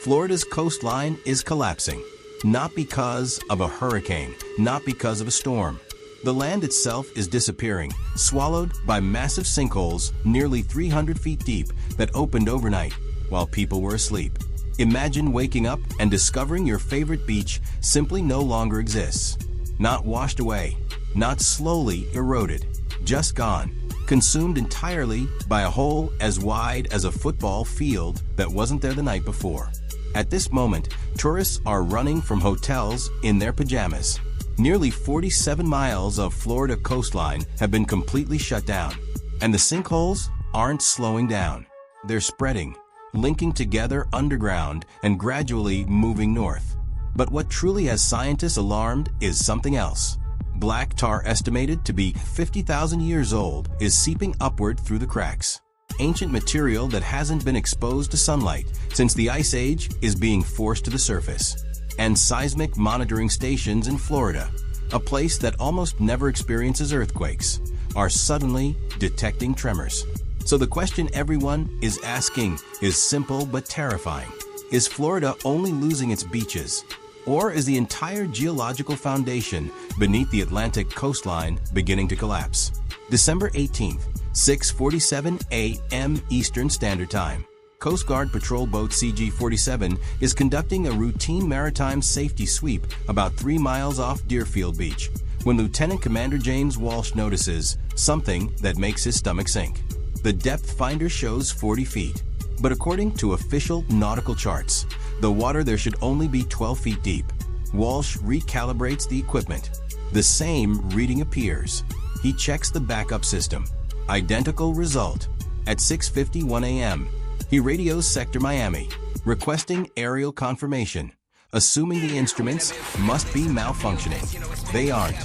Florida's coastline is collapsing. Not because of a hurricane, not because of a storm. The land itself is disappearing, swallowed by massive sinkholes nearly 300 feet deep that opened overnight while people were asleep. Imagine waking up and discovering your favorite beach simply no longer exists. Not washed away, not slowly eroded, just gone, consumed entirely by a hole as wide as a football field that wasn't there the night before. At this moment, tourists are running from hotels in their pajamas. Nearly 47 miles of Florida coastline have been completely shut down, and the sinkholes aren't slowing down. They're spreading, linking together underground and gradually moving north. But what truly has scientists alarmed is something else. Black tar, estimated to be 50,000 years old, is seeping upward through the cracks. Ancient material that hasn't been exposed to sunlight since the Ice Age is being forced to the surface. And seismic monitoring stations in Florida, a place that almost never experiences earthquakes, are suddenly detecting tremors. So the question everyone is asking is simple but terrifying. Is Florida only losing its beaches? Or is the entire geological foundation beneath the Atlantic coastline beginning to collapse? December 18th, 6:47 a.m. Eastern Standard Time. Coast Guard patrol boat CG-47 is conducting a routine maritime safety sweep about 3 miles off Deerfield Beach when Lieutenant Commander James Walsh notices something that makes his stomach sink. The depth finder shows 40 feet, but according to official nautical charts, the water there should only be 12 feet deep. Walsh recalibrates the equipment. The same reading appears. He checks the backup system. Identical result. At 6:51 a.m., he radios Sector Miami, requesting aerial confirmation, assuming the instruments must be malfunctioning. They aren't.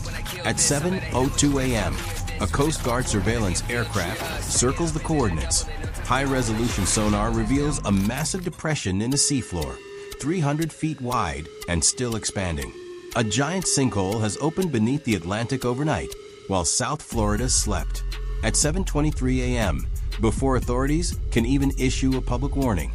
At 7:02 a.m., a Coast Guard surveillance aircraft circles the coordinates. High-resolution sonar reveals a massive depression in the seafloor, 300 feet wide and still expanding. A giant sinkhole has opened beneath the Atlantic overnight, while South Florida slept. At 7:23 a.m., before authorities can even issue a public warning,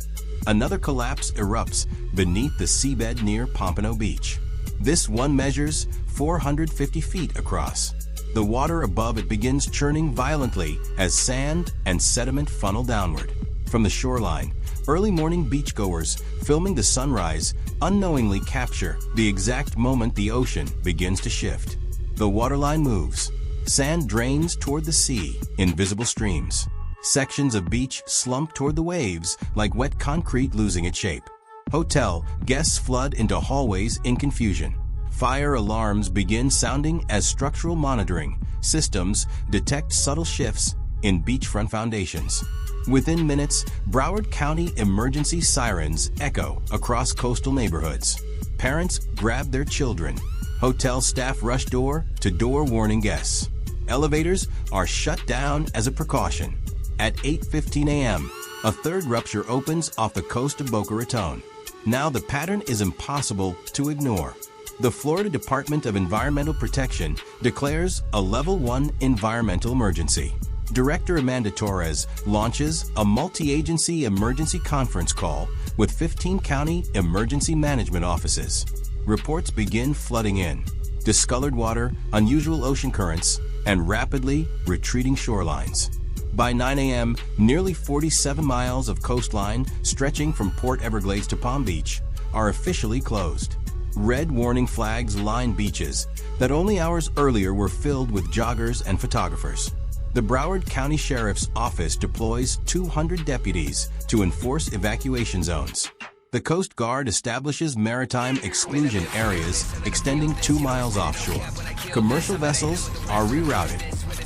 another collapse erupts beneath the seabed near Pompano Beach. This one measures 450 feet across. The water above it begins churning violently as sand and sediment funnel downward. From the shoreline, early morning beachgoers filming the sunrise unknowingly capture the exact moment the ocean begins to shift. The waterline moves. Sand drains toward the sea in visible streams. Sections of beach slump toward the waves like wet concrete losing its shape. Hotel guests flood into hallways in confusion. Fire alarms begin sounding as structural monitoring systems detect subtle shifts in beachfront foundations. Within minutes, Broward County emergency sirens echo across coastal neighborhoods. Parents grab their children. Hotel staff rush door-to-door warning guests. Elevators are shut down as a precaution. At 8:15 a.m., a third rupture opens off the coast of Boca Raton. Now the pattern is impossible to ignore. The Florida Department of Environmental Protection declares a Level 1 environmental emergency. Director Amanda Torres launches a multi-agency emergency conference call with 15 county emergency management offices. Reports begin flooding in. Discolored water, unusual ocean currents, and rapidly retreating shorelines. By 9 a.m., nearly 47 miles of coastline stretching from Port Everglades to Palm Beach are officially closed. Red warning flags line beaches that only hours earlier were filled with joggers and photographers. The Broward County Sheriff's Office deploys 200 deputies to enforce evacuation zones. The Coast Guard establishes maritime exclusion areas extending 2 miles offshore. Commercial vessels are rerouted.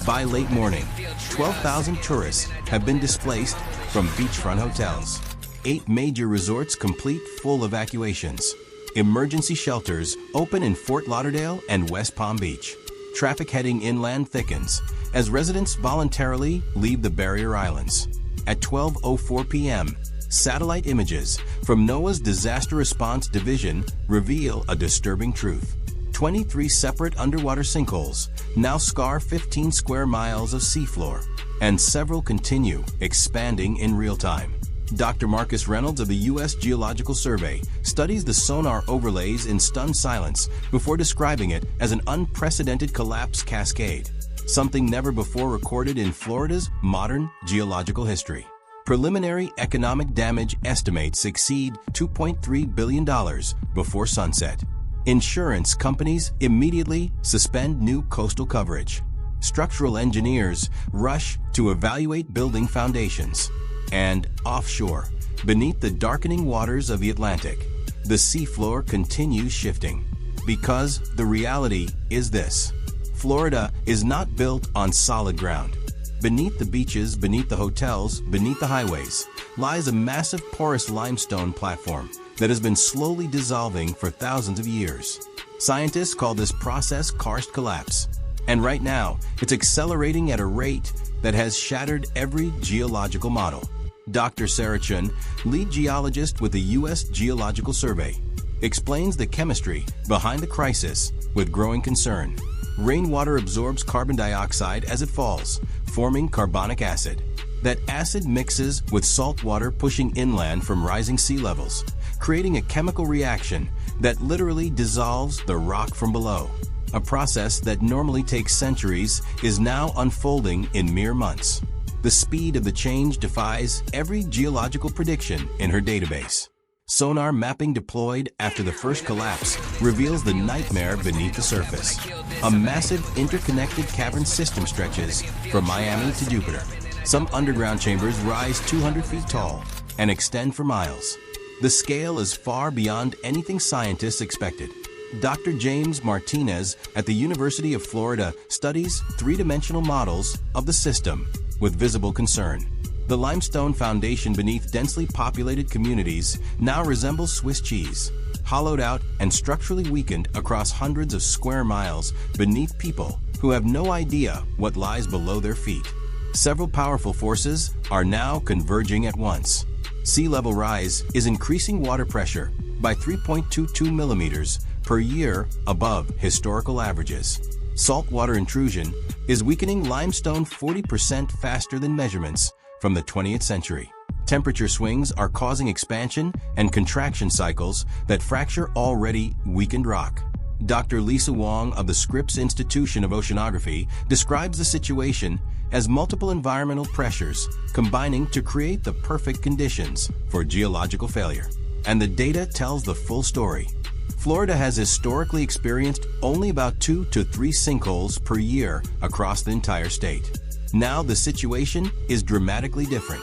By late morning, 12,000 tourists have been displaced from beachfront hotels. 8 major resorts complete full evacuations. Emergency shelters open in Fort Lauderdale and West Palm Beach. Traffic heading inland thickens as residents voluntarily leave the barrier islands. At 12:04 p.m., satellite images from NOAA's Disaster Response Division reveal a disturbing truth. 23 separate underwater sinkholes now scar 15 square miles of seafloor, and several continue expanding in real time. Dr. Marcus Reynolds of the U.S. Geological Survey studies the sonar overlays in stunned silence before describing it as an unprecedented collapse cascade, something never before recorded in Florida's modern geological history. Preliminary economic damage estimates exceed $2.3 billion before sunset. Insurance companies immediately suspend new coastal coverage. Structural engineers rush to evaluate building foundations. And offshore, beneath the darkening waters of the Atlantic, the seafloor continues shifting. Because the reality is this: Florida is not built on solid ground. Beneath the beaches, beneath the hotels, beneath the highways, lies a massive porous limestone platform that has been slowly dissolving for thousands of years. Scientists call this process karst collapse. And right now, it's accelerating at a rate that has shattered every geological model. Dr. Sarah Chun, lead geologist with the U.S. Geological Survey, explains the chemistry behind the crisis with growing concern. Rainwater absorbs carbon dioxide as it falls, forming carbonic acid. That acid mixes with salt water pushing inland from rising sea levels, creating a chemical reaction that literally dissolves the rock from below. A process that normally takes centuries is now unfolding in mere months. The speed of the change defies every geological prediction in her database. Sonar mapping deployed after the first collapse reveals the nightmare beneath the surface. A massive interconnected cavern system stretches from Miami to Jupiter. Some underground chambers rise 200 feet tall and extend for miles. The scale is far beyond anything scientists expected. Dr. James Martinez at the University of Florida studies three-dimensional models of the system with visible concern. The limestone foundation beneath densely populated communities now resembles Swiss cheese, hollowed out and structurally weakened across hundreds of square miles beneath people who have no idea what lies below their feet. Several powerful forces are now converging at once. Sea level rise is increasing water pressure by 3.22 millimeters per year above historical averages. Saltwater intrusion is weakening limestone 40% faster than measurements from the 20th century. Temperature swings are causing expansion and contraction cycles that fracture already weakened rock. Dr. Lisa Wong of the Scripps Institution of Oceanography describes the situation as multiple environmental pressures combining to create the perfect conditions for geological failure. And the data tells the full story. Florida has historically experienced only about 2 to 3 sinkholes per year across the entire state. Now the situation is dramatically different.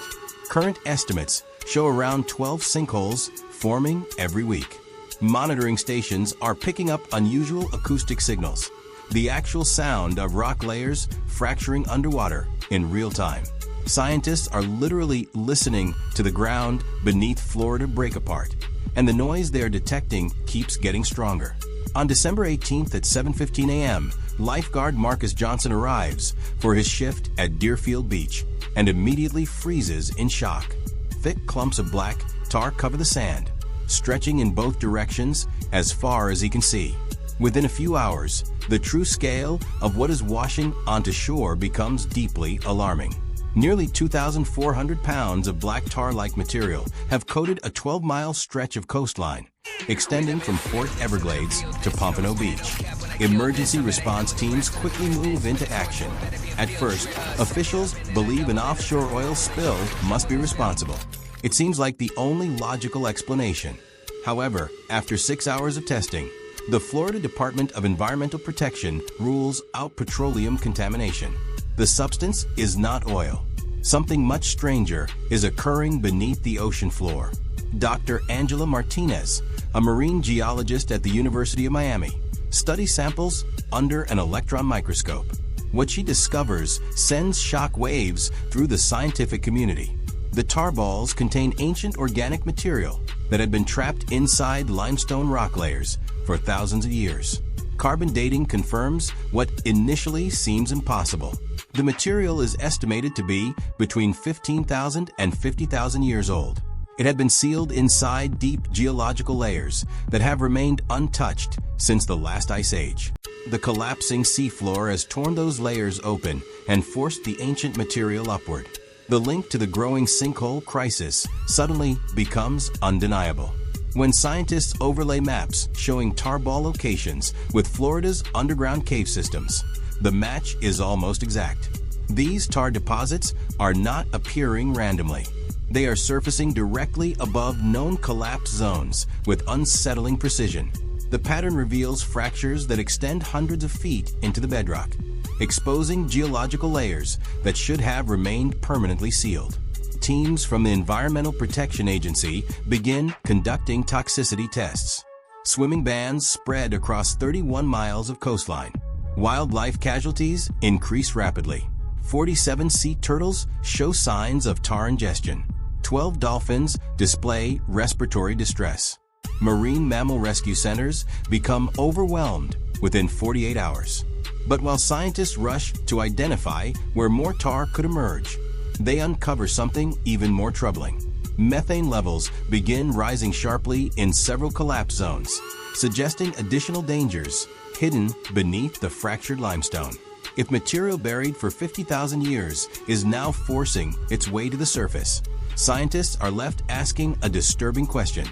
Current estimates show around 12 sinkholes forming every week. Monitoring stations are picking up unusual acoustic signals, the actual sound of rock layers fracturing underwater in real time. Scientists are literally listening to the ground beneath Florida break apart, and the noise they are detecting keeps getting stronger. On December 18th at 7:15 a.m., lifeguard Marcus Johnson arrives for his shift at Deerfield Beach and immediately freezes in shock. Thick clumps of black tar cover the sand, stretching in both directions as far as he can see. Within a few hours, the true scale of what is washing onto shore becomes deeply alarming. Nearly 2,400 pounds of black tar-like material have coated a 12-mile stretch of coastline, extending from Fort Everglades to Pompano Beach. Emergency response teams quickly move into action. At first, officials believe an offshore oil spill must be responsible. It seems like the only logical explanation. However, after 6 hours of testing, the Florida Department of Environmental Protection rules out petroleum contamination. The substance is not oil. Something much stranger is occurring beneath the ocean floor. Dr. Angela Martinez, a marine geologist at the University of Miami, studies samples under an electron microscope. What she discovers sends shock waves through the scientific community. The tar balls contain ancient organic material that had been trapped inside limestone rock layers for thousands of years. Carbon dating confirms what initially seems impossible. The material is estimated to be between 15,000 and 50,000 years old. It had been sealed inside deep geological layers that have remained untouched since the last ice age. The collapsing seafloor has torn those layers open and forced the ancient material upward. The link to the growing sinkhole crisis suddenly becomes undeniable. When scientists overlay maps showing tarball locations with Florida's underground cave systems, the match is almost exact. These tar deposits are not appearing randomly. They are surfacing directly above known collapse zones with unsettling precision. The pattern reveals fractures that extend hundreds of feet into the bedrock, exposing geological layers that should have remained permanently sealed. Teams from the Environmental Protection Agency begin conducting toxicity tests. Swimming bans spread across 31 miles of coastline. Wildlife casualties increase rapidly. 47 sea turtles show signs of tar ingestion. 12 dolphins display respiratory distress. Marine mammal rescue centers become overwhelmed within 48 hours. But while scientists rush to identify where more tar could emerge, they uncover something even more troubling. Methane levels begin rising sharply in several collapse zones, suggesting additional dangers hidden beneath the fractured limestone. If material buried for 50,000 years is now forcing its way to the surface, scientists are left asking a disturbing question.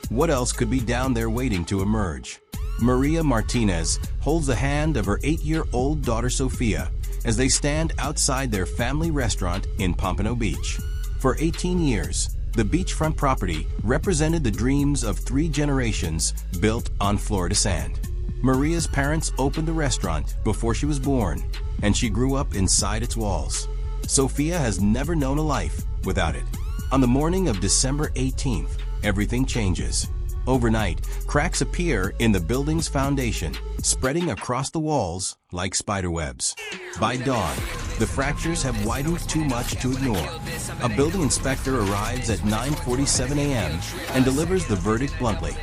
What else could be down there waiting to emerge? Maria Martinez holds the hand of her 8-year-old daughter Sophia as they stand outside their family restaurant in Pompano Beach. For 18 years, the beachfront property represented the dreams of 3 generations built on Florida sand. Maria's parents opened the restaurant before she was born, and she grew up inside its walls. Sophia has never known a life without it. On the morning of December 18th, everything changes. Overnight, cracks appear in the building's foundation, spreading across the walls like spiderwebs. By dawn, the fractures have widened too much to ignore. A building inspector arrives at 9:47 a.m. and delivers the verdict bluntly.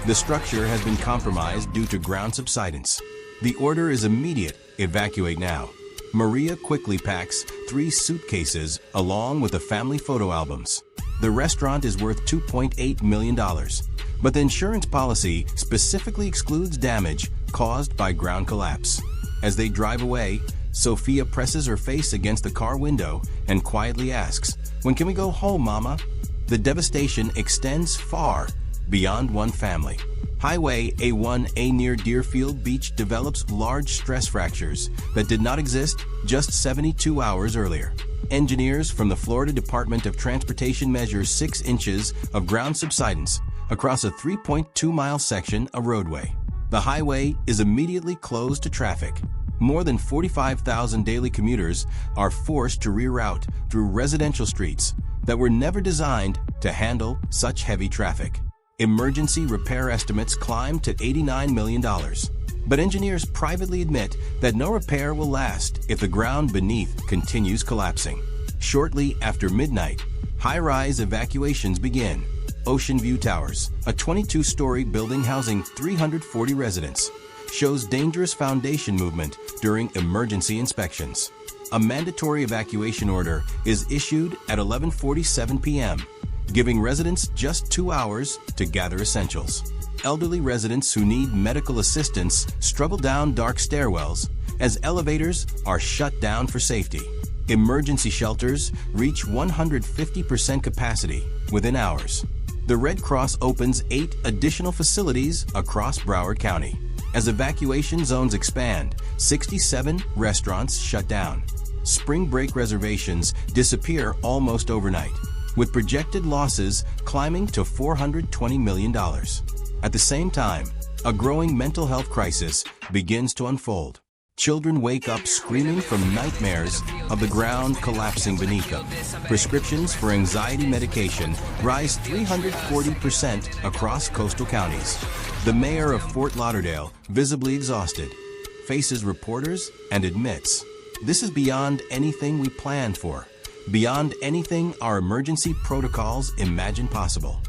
The structure has been compromised due to ground subsidence. The order is immediate: evacuate now. Maria quickly packs 3 suitcases along with the family photo albums. The restaurant is worth $2.8 million, but the insurance policy specifically excludes damage caused by ground collapse. As they drive away, Sophia presses her face against the car window and quietly asks, "When can we go home, Mama?" The devastation extends far beyond one family. Highway A1A near Deerfield Beach develops large stress fractures that did not exist just 72 hours earlier. Engineers from the Florida Department of Transportation measure 6 inches of ground subsidence across a 3.2-mile section of roadway. The highway is immediately closed to traffic. More than 45,000 daily commuters are forced to reroute through residential streets that were never designed to handle such heavy traffic. Emergency repair estimates climb to $89 million. But engineers privately admit that no repair will last if the ground beneath continues collapsing. Shortly after midnight, high-rise evacuations begin. Ocean View Towers, a 22-story building housing 340 residents, shows dangerous foundation movement during emergency inspections. A mandatory evacuation order is issued at 11:47 p.m., giving residents just 2 hours to gather essentials. Elderly residents who need medical assistance struggle down dark stairwells as elevators are shut down for safety. Emergency shelters reach 150% capacity within hours. The Red Cross opens 8 additional facilities across Broward County. As evacuation zones expand, 67 restaurants shut down. Spring break reservations disappear almost overnight, with projected losses climbing to $420 million. At the same time, a growing mental health crisis begins to unfold. Children wake up screaming from nightmares of the ground collapsing beneath them. Prescriptions for anxiety medication rise 340% across coastal counties. The mayor of Fort Lauderdale, visibly exhausted, faces reporters and admits, "This is beyond anything we planned for, beyond anything our emergency protocols imagined possible."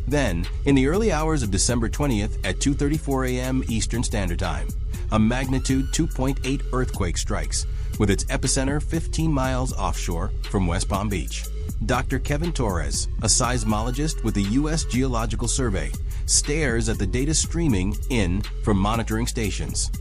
Then, in the early hours of December 20th at 2:34 a.m. Eastern Standard Time, a magnitude 2.8 earthquake strikes, with its epicenter 15 miles offshore from West Palm Beach. Dr. Kevin Torres, a seismologist with the U.S. Geological Survey, stares at the data streaming in from monitoring stations,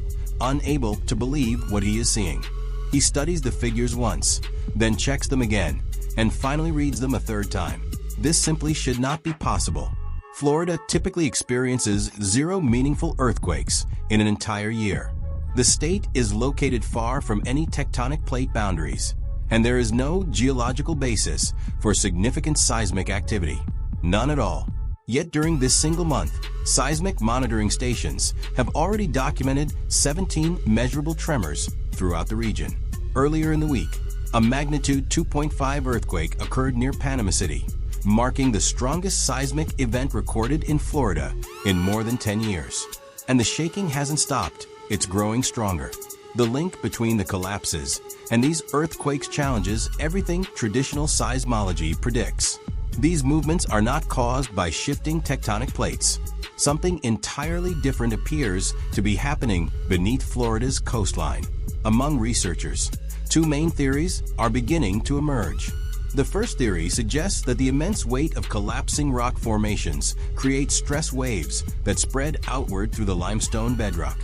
unable to believe what he is seeing. He studies the figures once, then checks them again, and finally reads them a third time. This simply should not be possible. Florida typically experiences 0 meaningful earthquakes in an entire year. The state is located far from any tectonic plate boundaries, and there is no geological basis for significant seismic activity. None at all. Yet during this single month, seismic monitoring stations have already documented 17 measurable tremors throughout the region. Earlier in the week, a magnitude 2.5 earthquake occurred near Panama City, marking the strongest seismic event recorded in Florida in more than 10 years. And the shaking hasn't stopped, it's growing stronger. The link between the collapses and these earthquakes challenges everything traditional seismology predicts. These movements are not caused by shifting tectonic plates. Something entirely different appears to be happening beneath Florida's coastline. Among researchers, 2 main theories are beginning to emerge. The first theory suggests that the immense weight of collapsing rock formations creates stress waves that spread outward through the limestone bedrock,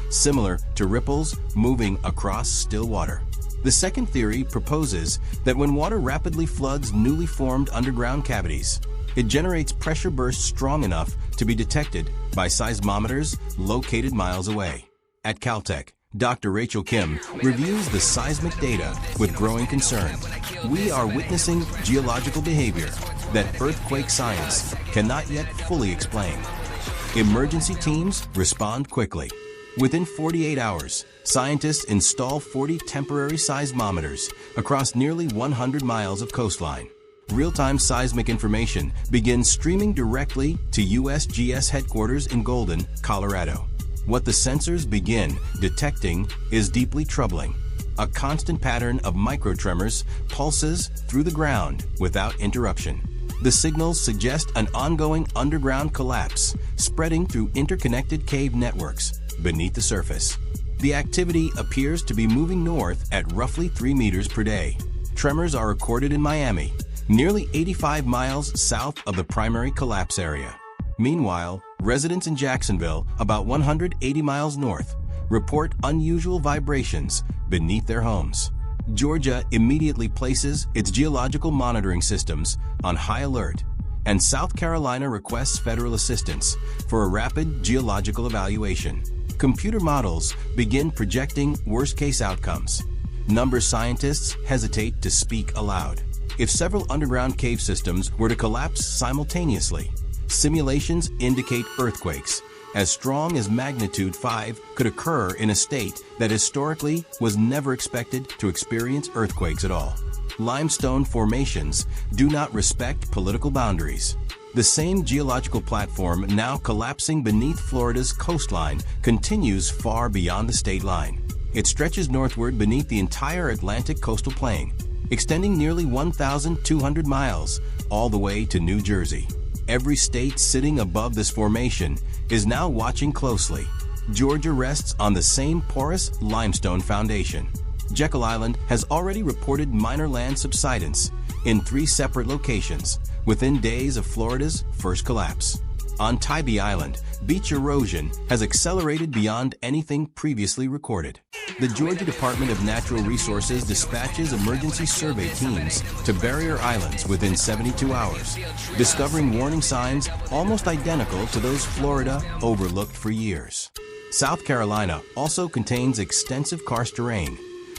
similar to ripples moving across still water. The second theory proposes that when water rapidly floods newly formed underground cavities, it generates pressure bursts strong enough to be detected by seismometers located miles away. At Caltech, Dr. Rachel Kim reviews the seismic data with growing concern. We are witnessing geological behavior that earthquake science cannot yet fully explain. Emergency teams respond quickly. Within 48 hours, scientists install 40 temporary seismometers across nearly 100 miles of coastline. Real-time seismic information begins streaming directly to USGS headquarters in Golden, Colorado. What the sensors begin detecting is deeply troubling. A constant pattern of microtremors pulses through the ground without interruption. The signals suggest an ongoing underground collapse spreading through interconnected cave networks beneath the surface. The activity appears to be moving north at roughly 3 meters per day. Tremors are recorded in Miami, nearly 85 miles south of the primary collapse area. Meanwhile, residents in Jacksonville, about 180 miles north, report unusual vibrations beneath their homes. Georgia immediately places its geological monitoring systems on high alert, and South Carolina requests federal assistance for a rapid geological evaluation. Computer models begin projecting worst-case outcomes. Scientists hesitate to speak aloud. If several underground cave systems were to collapse simultaneously, simulations indicate earthquakes as strong as magnitude 5 could occur in a state that historically was never expected to experience earthquakes at all. Limestone formations do not respect political boundaries. The same geological platform now collapsing beneath Florida's coastline continues far beyond the state line. It stretches northward beneath the entire Atlantic coastal plain, extending nearly 1,200 miles all the way to New Jersey. Every state sitting above this formation is now watching closely. Georgia rests on the same porous limestone foundation. Jekyll Island has already reported minor land subsidence in 3 separate locations within days of Florida's first collapse. On Tybee Island, beach erosion has accelerated beyond anything previously recorded. The Georgia Department of Natural Resources dispatches emergency survey teams to barrier islands within 72 hours, discovering warning signs almost identical to those Florida overlooked for years. South Carolina also contains extensive karst terrain,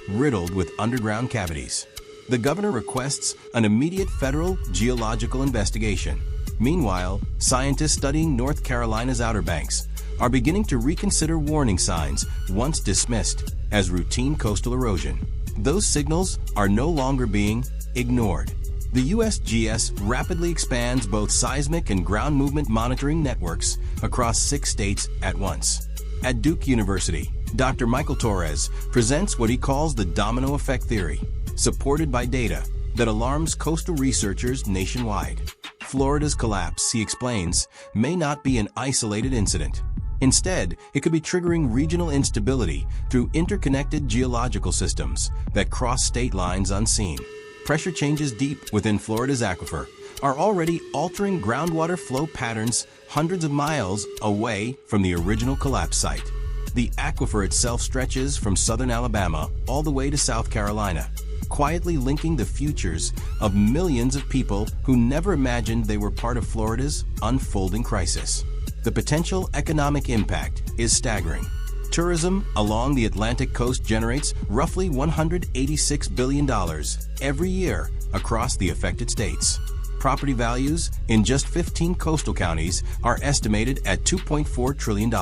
riddled with underground cavities. The governor requests an immediate federal geological investigation. Meanwhile, scientists studying North Carolina's Outer Banks are beginning to reconsider warning signs once dismissed as routine coastal erosion. Those signals are no longer being ignored. The USGS rapidly expands both seismic and ground movement monitoring networks across 6 states at once. At Duke University, Dr. Michael Torres presents what he calls the domino effect theory, supported by data that alarms coastal researchers nationwide. Florida's collapse, he explains, may not be an isolated incident. Instead, it could be triggering regional instability through interconnected geological systems that cross state lines unseen. Pressure changes deep within Florida's aquifer are already altering groundwater flow patterns hundreds of miles away from the original collapse site. The aquifer itself stretches from southern Alabama all the way to South Carolina, quietly linking the futures of millions of people who never imagined they were part of Florida's unfolding crisis. The potential economic impact is staggering. Tourism along the Atlantic coast generates roughly $186 billion every year across the affected states. Property values in just 15 coastal counties are estimated at $2.4 trillion.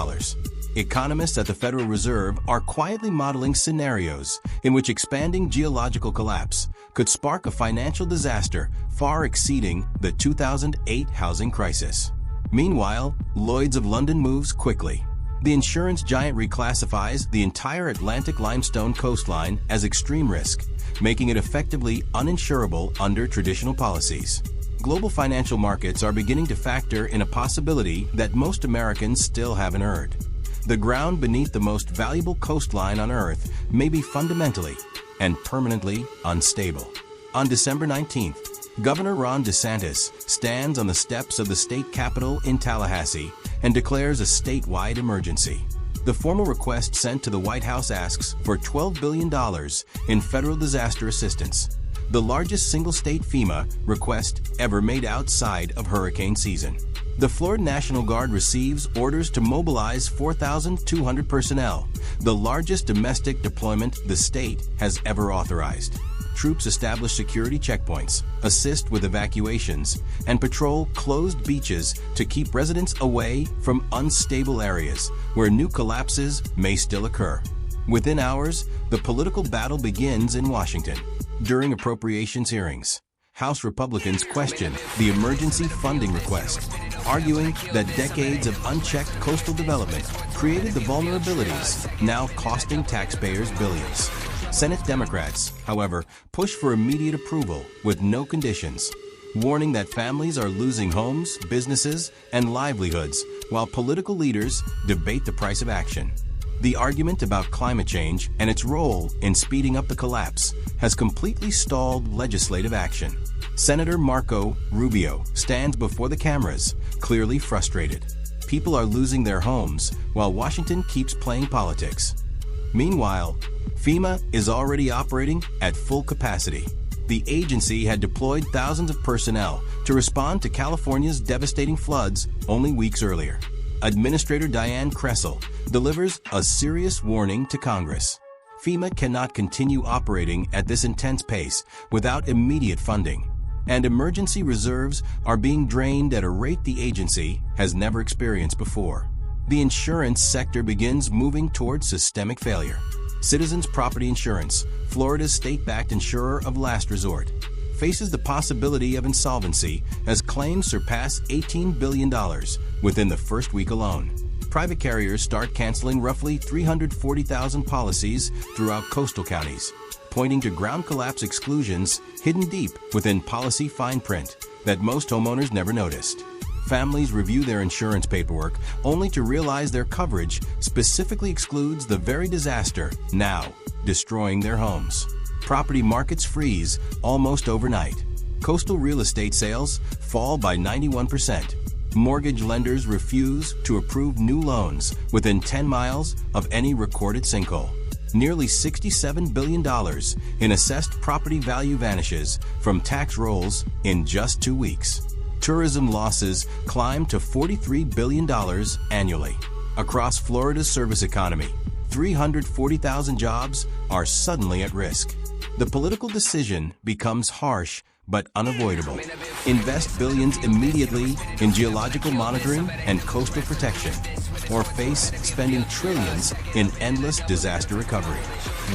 Economists at the Federal Reserve are quietly modeling scenarios in which expanding geological collapse could spark a financial disaster far exceeding the 2008 housing crisis. Meanwhile, Lloyd's of London moves quickly. The insurance giant reclassifies the entire Atlantic limestone coastline as extreme risk, making it effectively uninsurable under traditional policies. Global financial markets are beginning to factor in a possibility that most Americans still haven't heard. The ground beneath the most valuable coastline on Earth may be fundamentally and permanently unstable. On December 19th, Governor Ron DeSantis stands on the steps of the state capitol in Tallahassee and declares a statewide emergency. The formal request sent to the White House asks for $12 billion in federal disaster assistance, the largest single-state FEMA request ever made outside of hurricane season. The Florida National Guard receives orders to mobilize 4,200 personnel, the largest domestic deployment the state has ever authorized. Troops establish security checkpoints, assist with evacuations, and patrol closed beaches to keep residents away from unstable areas where new collapses may still occur. Within hours, the political battle begins in Washington. During appropriations hearings, House Republicans question the emergency funding request, arguing that decades of unchecked coastal development created the vulnerabilities now costing taxpayers billions. Senate Democrats, however, push for immediate approval with no conditions, warning that families are losing homes, businesses, and livelihoods while political leaders debate the price of action. The argument about climate change and its role in speeding up the collapse has completely stalled legislative action. Senator Marco Rubio stands before the cameras, clearly frustrated. People are losing their homes while Washington keeps playing politics. Meanwhile, FEMA is already operating at full capacity. The agency had deployed thousands of personnel to respond to California's devastating floods only weeks earlier. Administrator Diane Kressel delivers a serious warning to Congress. FEMA cannot continue operating at this intense pace without immediate funding, and emergency reserves are being drained at a rate the agency has never experienced before. The insurance sector begins moving towards systemic failure. Citizens Property Insurance, Florida's state-backed insurer of last resort, faces the possibility of insolvency as claims surpass $18 billion within the first week alone. Private carriers start canceling roughly 340,000 policies throughout coastal counties, pointing to ground collapse exclusions hidden deep within policy fine print that most homeowners never noticed. Families review their insurance paperwork only to realize their coverage specifically excludes the very disaster now destroying their homes. Property markets freeze almost overnight. Coastal real estate sales fall by 91%. Mortgage lenders refuse to approve new loans within 10 miles of any recorded sinkhole. Nearly $67 billion in assessed property value vanishes from tax rolls in just 2 weeks. Tourism losses climb to $43 billion annually. Across Florida's service economy, 340,000 jobs are suddenly at risk. The political decision becomes harsh but unavoidable. Invest billions immediately in geological monitoring and coastal protection, or face spending trillions in endless disaster recovery.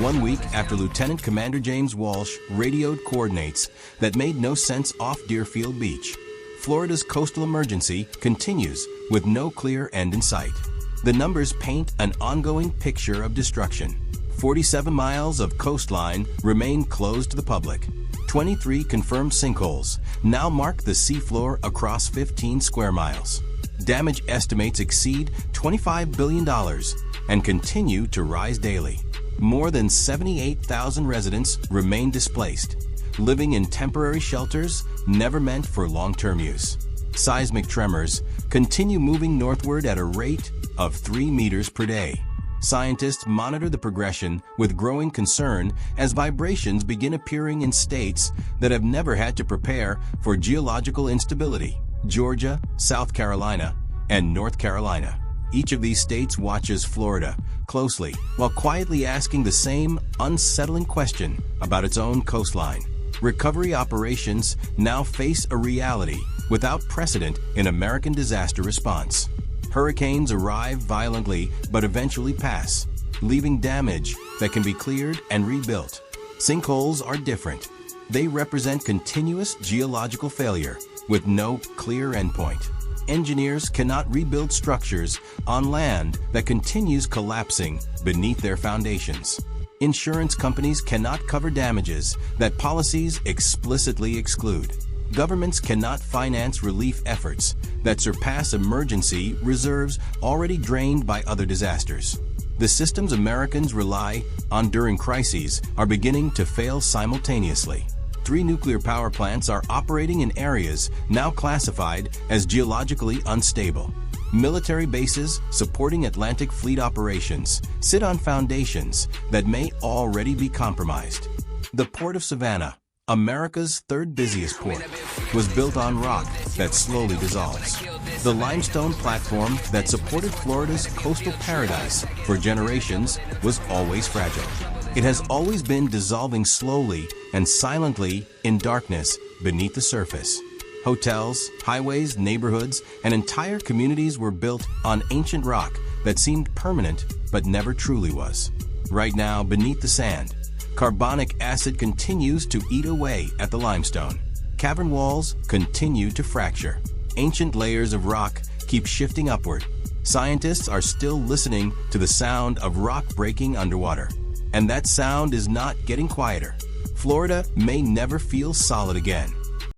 1 week after Lieutenant Commander James Walsh radioed coordinates that made no sense off Deerfield Beach, Florida's coastal emergency continues with no clear end in sight. The numbers paint an ongoing picture of destruction. 47 miles of coastline remain closed to the public. 23 confirmed sinkholes now mark the seafloor across 15 square miles. Damage estimates exceed $25 billion and continue to rise daily. More than 78,000 residents remain displaced, living in temporary shelters never meant for long-term use. Seismic tremors continue moving northward at a rate of 3 meters per day. Scientists monitor the progression with growing concern as vibrations begin appearing in states that have never had to prepare for geological instability: Georgia, South Carolina, and North Carolina. Each of these states watches Florida closely while quietly asking the same unsettling question about its own coastline. Recovery operations now face a reality without precedent in American disaster response. Hurricanes arrive violently but eventually pass, leaving damage that can be cleared and rebuilt. Sinkholes are different. They represent continuous geological failure with no clear endpoint. Engineers cannot rebuild structures on land that continues collapsing beneath their foundations. Insurance companies cannot cover damages that policies explicitly exclude. Governments cannot finance relief efforts that surpass emergency reserves already drained by other disasters. The systems Americans rely on during crises are beginning to fail simultaneously. 3 nuclear power plants are operating in areas now classified as geologically unstable. Military bases supporting Atlantic Fleet operations sit on foundations that may already be compromised. The Port of Savannah, America's 3rd busiest port, was built on rock that slowly dissolves. The limestone platform that supported Florida's coastal paradise for generations was always fragile. It has always been dissolving slowly and silently in darkness beneath the surface. Hotels, highways, neighborhoods, and entire communities were built on ancient rock that seemed permanent but never truly was. Right now, beneath the sand, carbonic acid continues to eat away at the limestone. Cavern walls continue to fracture. Ancient layers of rock keep shifting upward. Scientists are still listening to the sound of rock breaking underwater. And that sound is not getting quieter. Florida may never feel solid again.